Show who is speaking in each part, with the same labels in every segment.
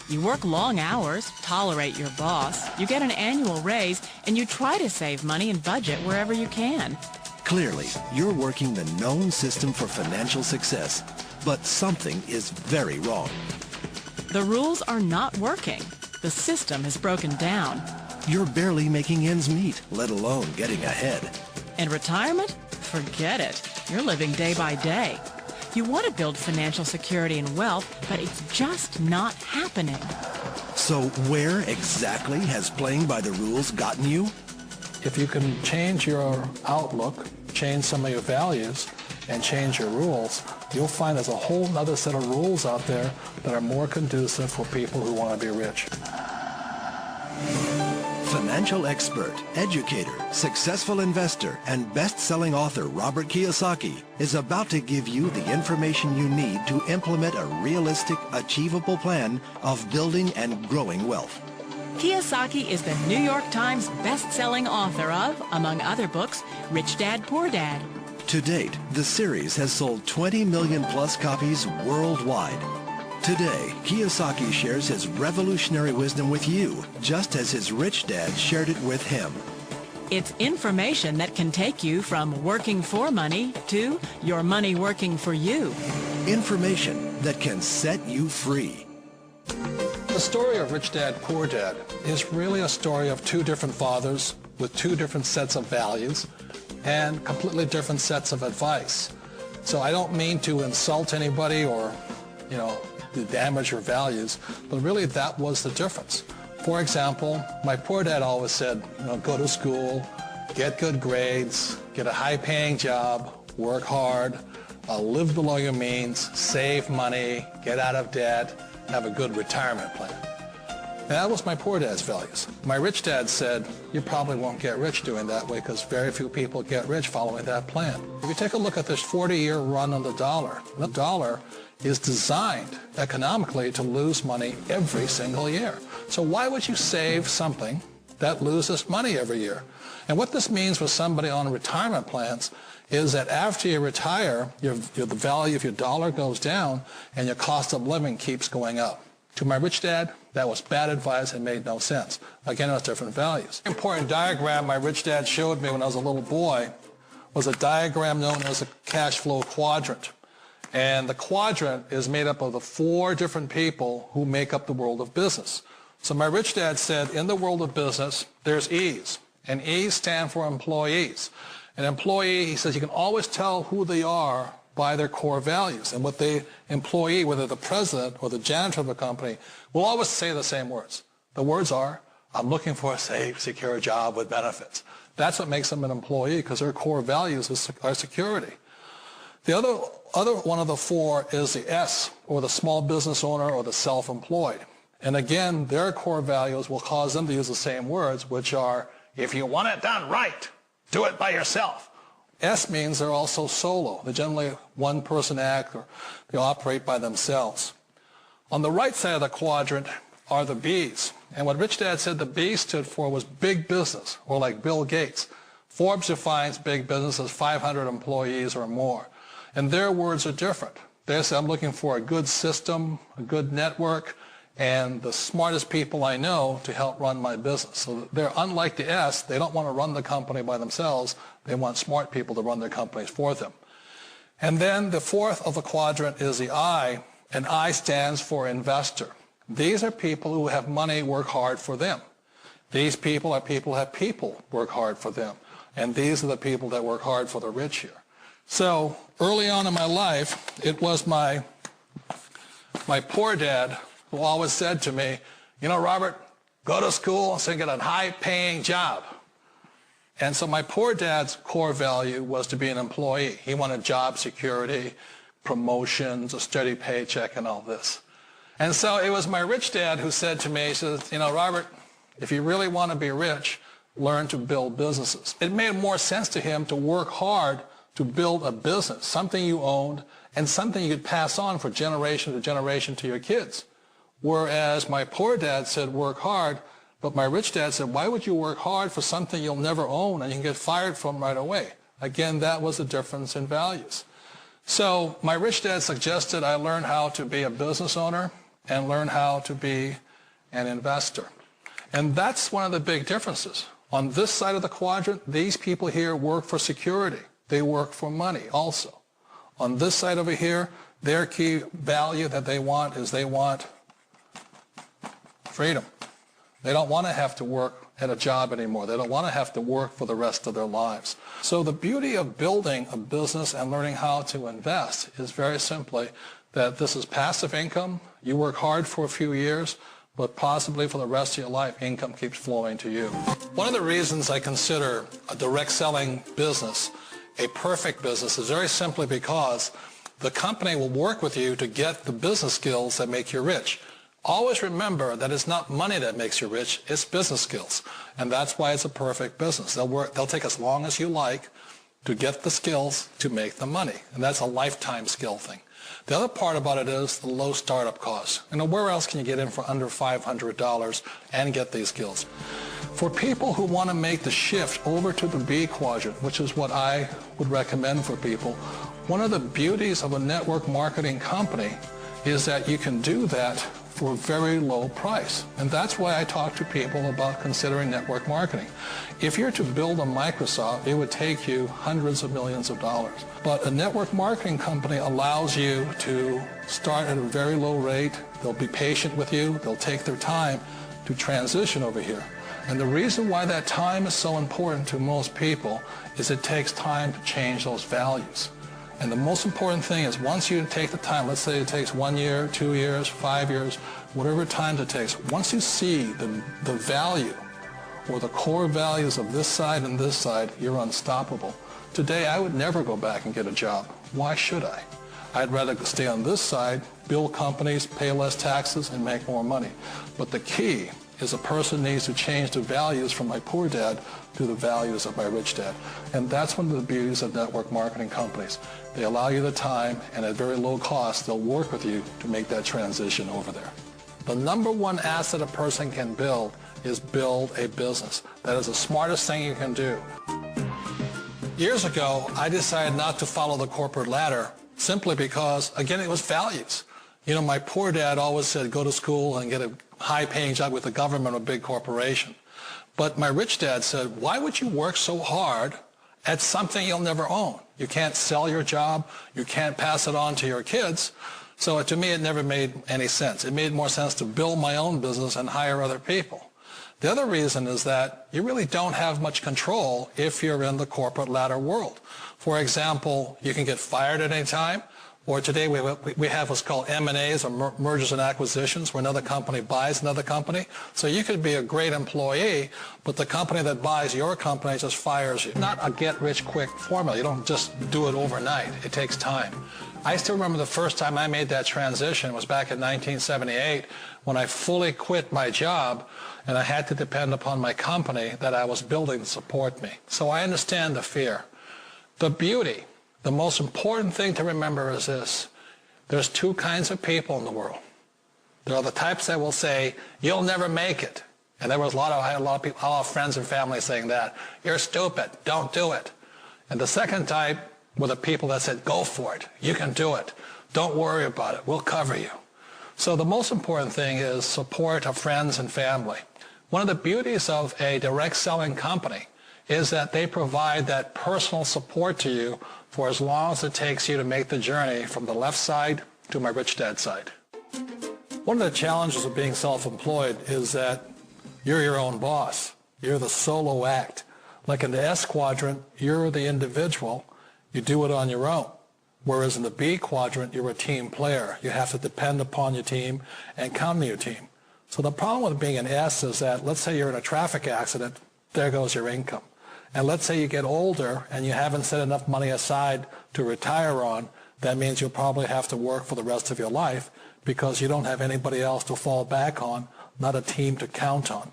Speaker 1: You work long hours, tolerate your boss, you get an annual raise, and you try to save money and budget wherever you can.
Speaker 2: Clearly, you're working the known system for financial success, but something is very wrong.
Speaker 1: The rules are not working. The system has broken down.
Speaker 2: You're barely making ends meet, let alone getting ahead.
Speaker 1: And retirement? Forget it. You're living day by day. You want to build financial security and wealth, but it's just not happening.
Speaker 2: So where exactly has playing by the rules gotten you?
Speaker 3: If you can change your outlook, change some of your values, and change your rules, you'll find there's a whole other set of rules out there that are more conducive for people who want to be rich.
Speaker 2: Financial expert, educator, successful investor, and best-selling author Robert Kiyosaki is about to give you the information you need to implement a realistic, achievable plan of building and growing wealth.
Speaker 1: Kiyosaki is the New York Times best-selling author of, among other books, Rich Dad, Poor Dad.
Speaker 2: To date, the series has sold 20 million plus copies worldwide. Today, Kiyosaki shares his revolutionary wisdom with you, just as his rich dad shared it with him.
Speaker 1: It's information that can take you from working for money to your money working for you.
Speaker 2: Information that can set you free.
Speaker 3: The story of Rich Dad, Poor Dad is really a story of two different fathers with two different sets of values and completely different sets of advice. So I don't mean to insult anybody or, to damage your values, but really that was the difference. For example, my poor dad always said, go to school, get good grades, get a high-paying job, work hard, live below your means, save money, get out of debt, have a good retirement plan. And that was my poor dad's values. My rich dad said, you probably won't get rich doing that way because very few people get rich following that plan. If you take a look at this 40-year run on the dollar is designed economically to lose money every single year. So why would you save something that loses money every year? And what this means for somebody on retirement plans is that after you retire, the value of your dollar goes down and your cost of living keeps going up. To my rich dad, that was bad advice and made no sense. Again, it was different values. An important diagram my rich dad showed me when I was a little boy was a diagram known as a cash flow quadrant. And the quadrant is made up of the four different people who make up the world of business. So my rich dad said, in the world of business, there's E's. And E's stand for employees. An employee, he says, you can always tell who they are by their core values. And what the employee, whether the president or the janitor of a company, will always say the same words. The words are, I'm looking for a safe, secure job with benefits. That's what makes them an employee, because their core values are security. The other one of the four is the S, or the small business owner or the self-employed. And again, their core values will cause them to use the same words, which are, if you want it done right, do it by yourself. S means they're also solo. They're generally one-person act, or they operate by themselves. On the right side of the quadrant are the B's. And what Rich Dad said the B stood for was big business, or like Bill Gates. Forbes defines big business as 500 employees or more. And their words are different. They say, I'm looking for a good system, a good network, and the smartest people I know to help run my business. So they're unlike the S. They don't want to run the company by themselves. They want smart people to run their companies for them. And then the fourth of the quadrant is the I, and I stands for investor. These are people who have money work hard for them. These people are people who have people work hard for them. And these are the people that work hard for the rich here. So early on in my life, it was my poor dad who always said to me, Robert, go to school so you get a high-paying job. And so my poor dad's core value was to be an employee. He wanted job security, promotions, a steady paycheck, and all this. And so it was my rich dad who said to me, he says, Robert, if you really want to be rich, learn to build businesses. It made more sense to him to work hard to build a business, something you owned, and something you could pass on for generation to generation to your kids. Whereas my poor dad said work hard, but my rich dad said, why would you work hard for something you'll never own and you can get fired from right away? Again, that was the difference in values. So my rich dad suggested I learn how to be a business owner, and learn how to be an investor. And that's one of the big differences. On this side of the quadrant, these people here work for security. They work for money also. On this side over here, their key value that they want is they want freedom. They don't want to have to work at a job anymore. They don't want to have to work for the rest of their lives. So the beauty of building a business and learning how to invest is very simply that this is passive income. You work hard for a few years, but possibly for the rest of your life, income keeps flowing to you. One of the reasons I consider a direct selling business a perfect business is very simply because the company will work with you to get the business skills that make you rich. Always remember that it's not money that makes you rich, it's business skills. And that's why it's a perfect business. They'll take as long as you like to get the skills to make the money. And that's a lifetime skill thing. The other part about it is the low startup costs. Where else can you get in for under $500 and get these skills? For people who want to make the shift over to the B quadrant, which is what I would recommend for people, one of the beauties of a network marketing company is that you can do that for a very low price. And that's why I talk to people about considering network marketing. If you're to build a Microsoft, it would take you hundreds of millions of dollars. But a network marketing company allows you to start at a very low rate. They'll be patient with you. They'll take their time to transition over here. And the reason why that time is so important to most people is it takes time to change those values. And the most important thing is once you take the time, let's say it takes 1 year, 2 years, 5 years, whatever time it takes, once you see the value or the core values of this side and this side, you're unstoppable. Today, I would never go back and get a job. Why should I? I'd rather stay on this side, build companies, pay less taxes, and make more money. But the key is a person needs to change the values from my poor dad to the values of my rich dad. And that's one of the beauties of network marketing companies. They allow you the time, and at very low cost, they'll work with you to make that transition over there. The number one asset a person can build is build a business. That is the smartest thing you can do. Years ago, I decided not to follow the corporate ladder simply because, again, it was values. My poor dad always said, go to school and get a high-paying job with the government or a big corporation. But my rich dad said, why would you work so hard at something you'll never own? You can't sell your job. You can't pass it on to your kids. So to me, it never made any sense. It made more sense to build my own business and hire other people. The other reason is that you really don't have much control if you're in the corporate ladder world. For example, you can get fired at any time. Or today we have what's called M&As, or mergers and acquisitions, where another company buys another company. So you could be a great employee, but the company that buys your company just fires you. Not a get-rich-quick formula. You don't just do it overnight. It takes time. I still remember the first time I made that transition was back in 1978 when I fully quit my job and I had to depend upon my company that I was building to support me. So I understand the fear. The beauty. The most important thing to remember is this. There's two kinds of people in the world. There are the types that will say, you'll never make it. And I had a lot of people, all friends and family saying that. You're stupid. Don't do it. And the second type were the people that said, go for it. You can do it. Don't worry about it. We'll cover you. So the most important thing is support of friends and family. One of the beauties of a direct selling company is that they provide that personal support to you for as long as it takes you to make the journey from the left side to my rich dad side. One of the challenges of being self-employed is that you're your own boss. You're the solo act. Like in the S quadrant, you're the individual. You do it on your own. Whereas in the B quadrant, you're a team player. You have to depend upon your team and count on your team. So the problem with being an S is that, let's say you're in a traffic accident, there goes your income. And let's say you get older and you haven't set enough money aside to retire on, that means you'll probably have to work for the rest of your life because you don't have anybody else to fall back on, not a team to count on.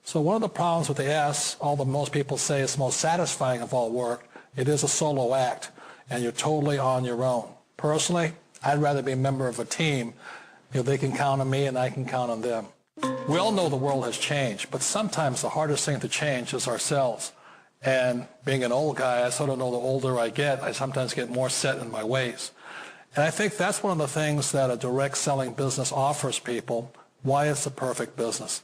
Speaker 3: So one of the problems with the S, although most people say it's the most satisfying of all work, it is a solo act, and you're totally on your own. Personally, I'd rather be a member of a team. They can count on me and I can count on them. We all know the world has changed, but sometimes the hardest thing to change is ourselves. And being an old guy, I sort of know the older I get, I sometimes get more set in my ways. And I think that's one of the things that a direct selling business offers people, why it's the perfect business.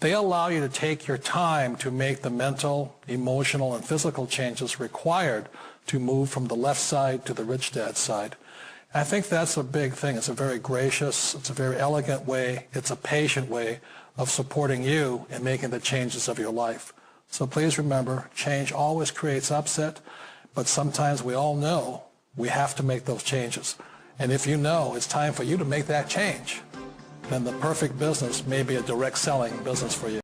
Speaker 3: They allow you to take your time to make the mental, emotional, and physical changes required to move from the left side to the rich dad side. I think that's a big thing. It's a very gracious, it's a very elegant way, it's a patient way of supporting you in making the changes of your life. So please remember, change always creates upset, but sometimes we all know we have to make those changes. And if you know it's time for you to make that change, then the perfect business may be a direct selling business for you.